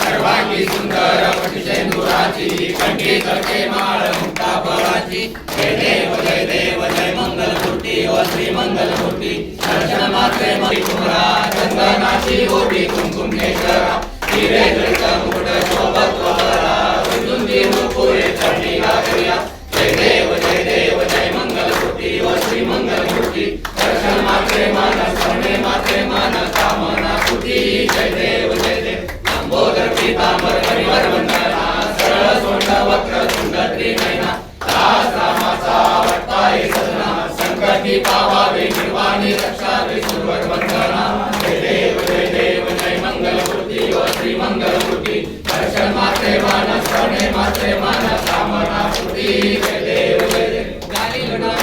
सर्वांगी सुंदर पटशेंदुराची कंठी करते माळ मुक्ता फळाची जय देव जय मंगलमूर्ती व श्री मंगलमूर्ती दर्शन मात्रे मणिकुमरा चंदनाची ओटी कुंकुम केशरा हिरे जडित मुकुट शोभत वरा सुंदी मुकुळे चढी गागरिया जय देव जय मंगलमूर्ती व श्री मंगलमूर्ती दर्शन मात्रे मन स्मरणे मात्रे मन कामना कुटी जय देव लंबोदर पीतांबर परिवार वंदना सरळ सोंड वक्र तुंड त्रिनयना दास रामाचा आवडताय सजना संकटी पावावे निर्वाणी रक्षावे सुरवर वंदना जय देव जय मंगलमूर्ती व श्री मंगलमूर्ती दर्शन मात्रे मन स्मरणे मात्रे मन कामना कुटी जय देव गाली लढा